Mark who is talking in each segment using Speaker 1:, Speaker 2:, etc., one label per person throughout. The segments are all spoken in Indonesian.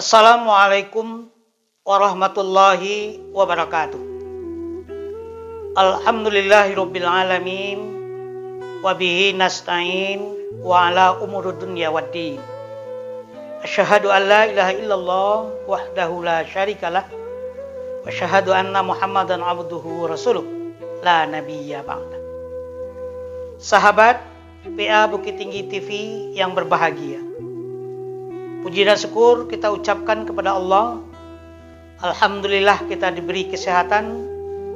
Speaker 1: Assalamualaikum warahmatullahi wabarakatuh. Alhamdulillahirabbil alamin wa bihi nasta'in wa ala umurud dunya waddin. Asyhadu an la ilaha illallah wahdahu la syarikalah wa asyhadu anna Muhammadan abduhu wa rasuluh la nabiyya ba'da. Sahabat PA Bukit Tinggi TV yang berbahagia, puji dan syukur kita ucapkan kepada Allah. Alhamdulillah kita diberi kesehatan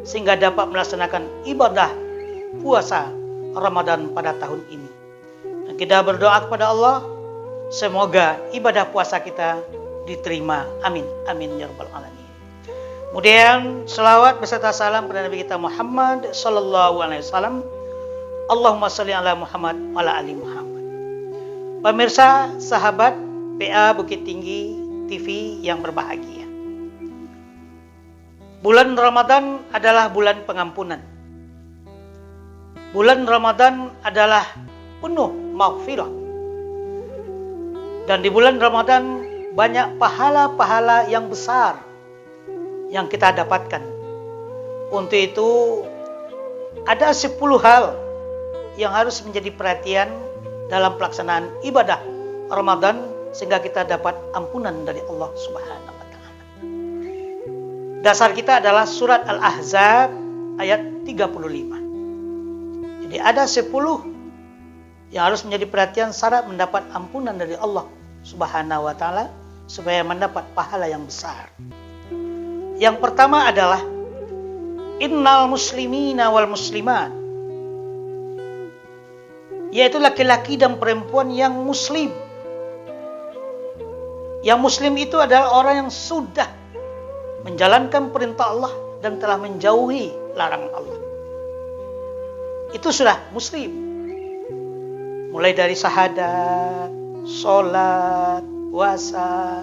Speaker 1: sehingga dapat melaksanakan ibadah puasa Ramadan pada tahun ini. Dan kita berdoa kepada Allah, semoga ibadah puasa kita diterima. Amin. Amin ya rabbal alamin. Kemudian selawat beserta salam kepada Nabi kita Muhammad sallallahu alaihi wasallam. Allahumma shalli ala Muhammad wa ala ali Muhammad. Pemirsa, sahabat PA Bukit Tinggi TV yang berbahagia, bulan Ramadan adalah bulan pengampunan. Bulan Ramadan adalah penuh maghfirah. Dan di bulan Ramadan banyak pahala-pahala yang besar yang kita dapatkan. Untuk itu ada 10 hal yang harus menjadi perhatian dalam pelaksanaan ibadah Ramadan sehingga kita dapat ampunan dari Allah Subhanahu wa taala. Dasar kita adalah surat Al-Ahzab ayat 35. Jadi ada 10 yang harus menjadi perhatian syarat mendapat ampunan dari Allah Subhanahu wa taala supaya mendapat pahala yang besar. Yang pertama adalah innal muslimina wal muslimat, yaitu laki-laki dan perempuan yang muslim. Yang muslim itu adalah orang yang sudah menjalankan perintah Allah dan telah menjauhi larangan Allah. Itu sudah muslim. Mulai dari syahadat, sholat, puasa,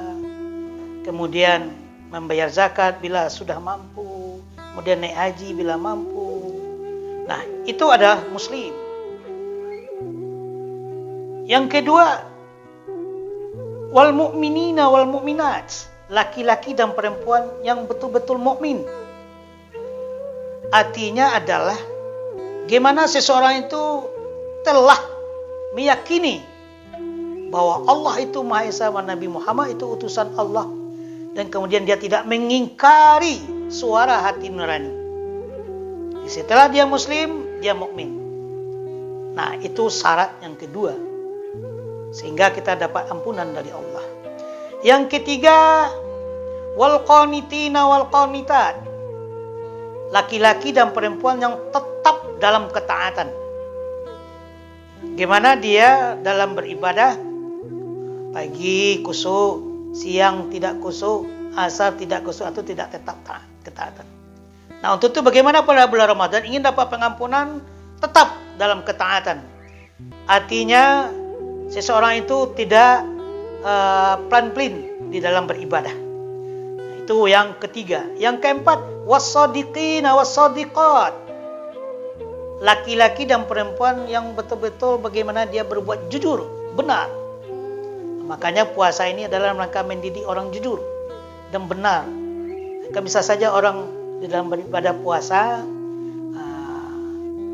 Speaker 1: kemudian membayar zakat bila sudah mampu, kemudian naik haji bila mampu. Nah, itu adalah muslim. Yang kedua, wal mu'minina wal mu'minat, laki-laki dan perempuan yang betul-betul mukmin. Artinya adalah gimana seseorang itu telah meyakini bahwa Allah itu Maha Esa dan Nabi Muhammad itu utusan Allah, dan kemudian dia tidak mengingkari suara hati nurani. Setelah dia muslim, dia mukmin. Nah, itu syarat yang kedua sehingga kita dapat ampunan dari Allah. Yang ketiga, wal qanitina wal qanitat, laki-laki dan perempuan yang tetap dalam ketaatan. Gimana dia dalam beribadah? Pagi kusuk, siang tidak kusuk, asar tidak kusuk, atau tidak tetap ketaatan. Nah, untuk itu bagaimana pada bulan Ramadan ingin dapat pengampunan, tetap dalam ketaatan. Artinya seseorang itu tidak plan-plan di dalam beribadah. Nah, itu yang ketiga. Yang keempat, was-shadiqina was-shadiqat, laki-laki dan perempuan yang betul-betul bagaimana dia berbuat jujur, benar. Makanya puasa ini adalah rangka mendidik orang jujur dan benar. Maka bisa saja orang di dalam beribadah puasa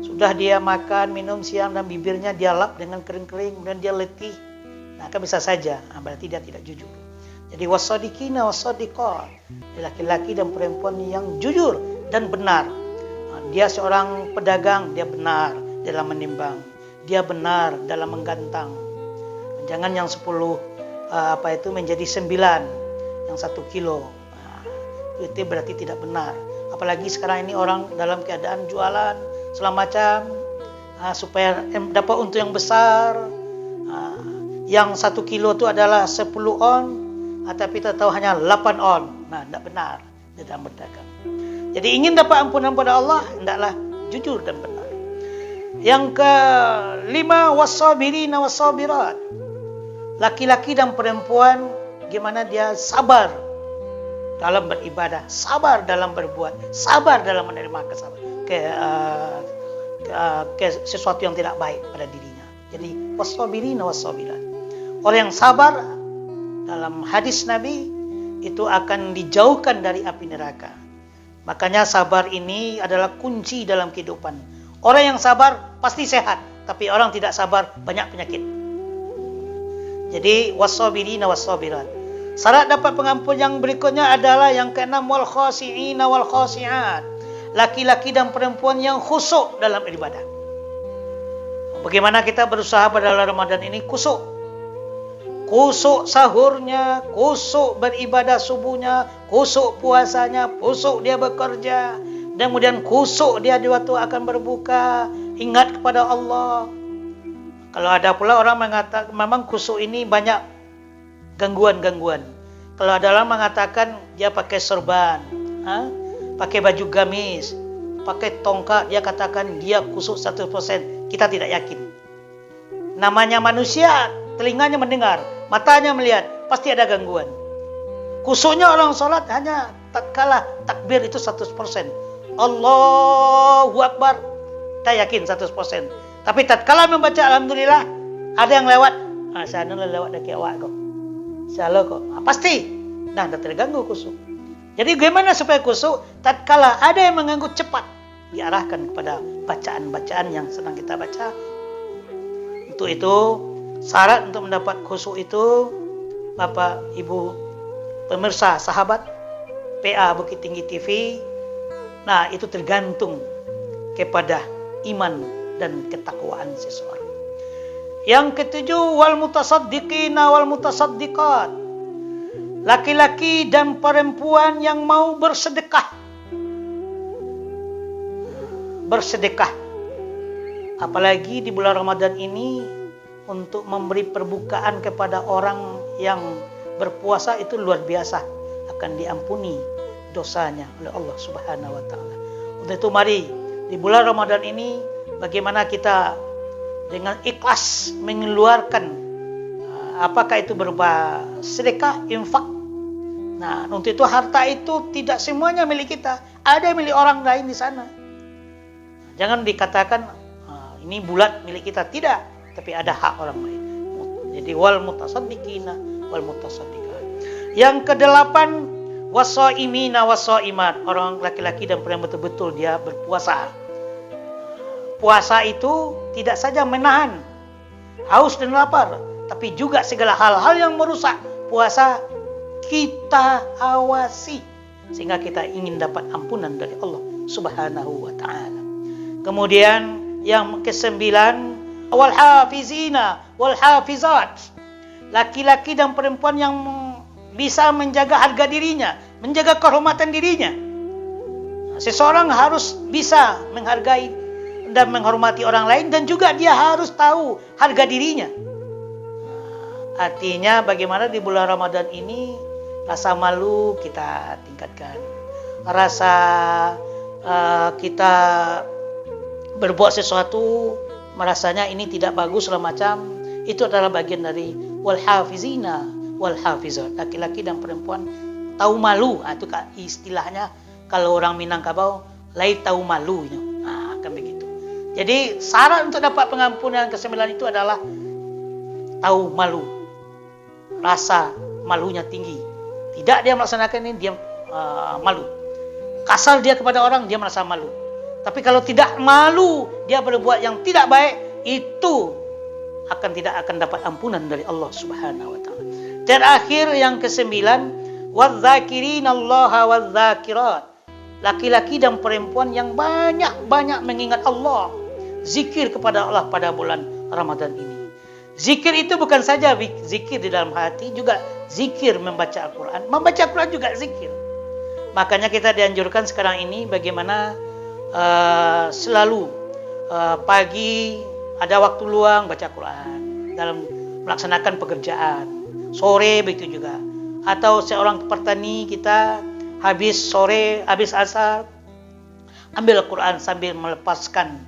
Speaker 1: sudah dia makan, minum siang dan bibirnya dia lap dengan kering-kering, kemudian dia letih. Nah, kan bisa saja berarti dia tidak jujur. Jadi was-shadiqina was-shadiqat, laki-laki dan perempuan yang jujur dan benar. Nah, dia seorang pedagang, dia benar dalam menimbang, dia benar dalam menggantang. Jangan yang 10 menjadi 9, yang 1 kilo. Nah, itu berarti tidak benar. Apalagi sekarang ini orang dalam keadaan jualan segala macam supaya dapat untung yang besar. Yang 1 kilo itu adalah 10 on, tapi kita tahu hanya 8 on. Nah, tidak benar di dalam berdagang. Jadi ingin dapat ampunan pada Allah, hendaklah jujur dan benar. Yang kelima, was-sabirina was-sabirat, laki-laki dan perempuan gimana dia sabar dalam beribadah, sabar dalam berbuat, sabar dalam menerima sesuatu yang tidak baik pada dirinya. Jadi was-sabirina was-sabirat, orang yang sabar dalam hadis Nabi itu akan dijauhkan dari api neraka. Makanya sabar ini adalah kunci dalam kehidupan. Orang yang sabar pasti sehat, tapi orang tidak sabar banyak penyakit. Jadi was-sabirina was-sabirat. Syarat dapat pengampun yang berikutnya adalah yang keenam, wal khashi'ina wal khashi'at. Laki-laki dan perempuan yang khusyuk dalam ibadah. Bagaimana kita berusaha pada Ramadan ini khusyuk? Khusyuk sahurnya, khusyuk beribadah subuhnya, khusyuk puasanya, khusyuk dia bekerja, dan kemudian khusyuk dia di waktu akan berbuka, ingat kepada Allah. Kalau ada pula orang mengatakan memang khusyuk ini banyak gangguan-gangguan. Kalau ada orang mengatakan dia pakai sorban, pakai baju gamis, pakai tongkat, dia katakan dia khusyuk 100%. Kita tidak yakin. Namanya manusia, telinganya mendengar, matanya melihat, pasti ada gangguan. Khusyuknya orang sholat hanya tatkala takbir itu 100%. Allahu Akbar, kita yakin 100%. Tapi tatkala membaca alhamdulillah, ada yang lewat, sana lewat dari awak kok. Salah kok. Pasti. Nah, tidak terganggu khusyuk. Jadi bagaimana supaya khusyuk? Tatkala ada yang mengganggu, cepat diarahkan kepada bacaan-bacaan yang sedang kita baca. Untuk itu, syarat untuk mendapat khusyuk itu, Bapak, Ibu, pemirsa, sahabat, PA Bukit Tinggi TV, nah itu tergantung kepada iman dan ketakwaan seseorang. Yang ketujuh, wal mutasaddiqina wal mutasaddiqat. Laki-laki dan perempuan yang mau bersedekah. Bersedekah. Apalagi di bulan Ramadan ini, untuk memberi perbukaan kepada orang yang berpuasa itu luar biasa, akan diampuni dosanya oleh Allah Subhanahu wa taala. Untuk itu mari di bulan Ramadan ini bagaimana kita dengan ikhlas mengeluarkan, apakah itu berupa sedekah, infak. Nah, untuk itu harta itu tidak semuanya milik kita, ada milik orang lain di sana. Jangan dikatakan ini bulat milik kita, tidak, tapi ada hak orang lain. Jadi wal mutasaddiqina wal mutasaddiqat. Yang kedelapan, wasaimina wasaimat. Orang laki-laki dan perempuan betul-betul dia berpuasa. Puasa itu tidak saja menahan haus dan lapar, tapi juga segala hal-hal yang merusak puasa kita awasi sehingga kita ingin dapat ampunan dari Allah Subhanahu wa taala. Kemudian yang kesembilan, wal hafizina wal hafizat. Laki-laki dan perempuan yang bisa menjaga harga dirinya, menjaga kehormatan dirinya. Seseorang harus bisa menghargai dan menghormati orang lain, dan juga dia harus tahu harga dirinya. Artinya bagaimana di bulan Ramadan ini rasa malu kita tingkatkan. Rasa kita berbuat sesuatu merasanya ini tidak bagus segala macam, itu adalah bagian dari wal hafizina wal hafizat. Laki-laki dan perempuan tahu malu. Itu istilahnya kalau orang Minangkabau, lai tahu malu. Akan begitu. Jadi syarat untuk dapat pengampunan ke-9 itu adalah tahu malu. Rasa malunya tinggi. Tidak dia melaksanakan ini, dia malu. Kasar dia kepada orang, dia merasa malu. Tapi kalau tidak malu, dia berbuat yang tidak baik, itu tidak akan dapat ampunan dari Allah Subhanahu wa taala. Terakhir yang ke-9, wadzakirin-allaha wadzakirat. Laki-laki dan perempuan yang banyak-banyak mengingat Allah, zikir kepada Allah pada bulan Ramadan ini. Zikir itu bukan saja zikir di dalam hati, juga zikir membaca Al-Quran. Membaca Al-Quran juga zikir. Makanya kita dianjurkan sekarang ini bagaimana selalu pagi ada waktu luang baca Quran dalam melaksanakan pekerjaan. Sore begitu juga. Atau seorang petani kita habis sore, habis asar, ambil Al-Quran sambil melepaskan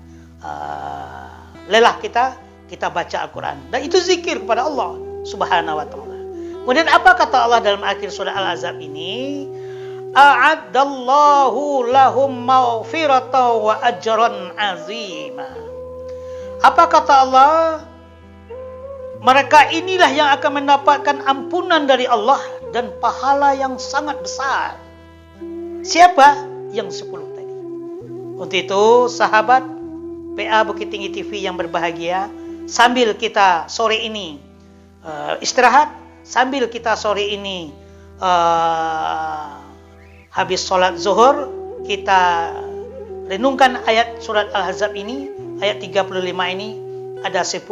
Speaker 1: lelah kita baca Al-Quran. Dan itu zikir kepada Allah Subhanahu wa ta'ala. Kemudian apa kata Allah dalam akhir surah Al-Ahzab ini? A'addallahu lahum maghfiratan wa ajran azima. Apa kata Allah? Mereka inilah yang akan mendapatkan ampunan dari Allah dan pahala yang sangat besar. Siapa? Yang 10 tadi. Untuk itu sahabat PA Bukit Tinggi TV yang berbahagia, sambil kita sore ini istirahat, sambil kita sore ini habis sholat zuhur, kita renungkan ayat surat Al-Ahzab ini, ayat 35 ini. Ada 10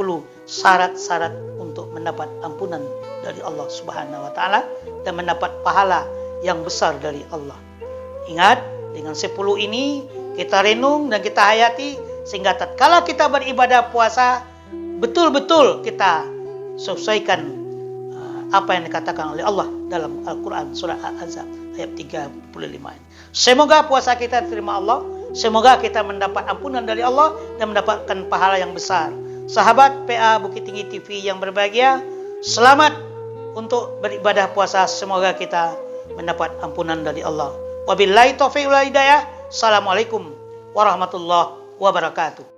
Speaker 1: syarat-syarat untuk mendapat ampunan dari Allah Subhanahu wa taala dan mendapat pahala yang besar dari Allah. Ingat, dengan 10 ini kita renung dan kita hayati, sehingga tatkala kita beribadah puasa betul-betul kita sesuaikan apa yang dikatakan oleh Allah dalam Al-Quran surah Al-Ahzab ayat 35 ini. Semoga puasa kita diterima Allah, semoga kita mendapat ampunan dari Allah dan mendapatkan pahala yang besar. Sahabat PA Bukit Tinggi TV yang berbahagia, selamat untuk beribadah puasa, semoga kita mendapat ampunan dari Allah. Wabillahi taufiq wal hidayah. Assalamualaikum warahmatullahi wabarakatuh.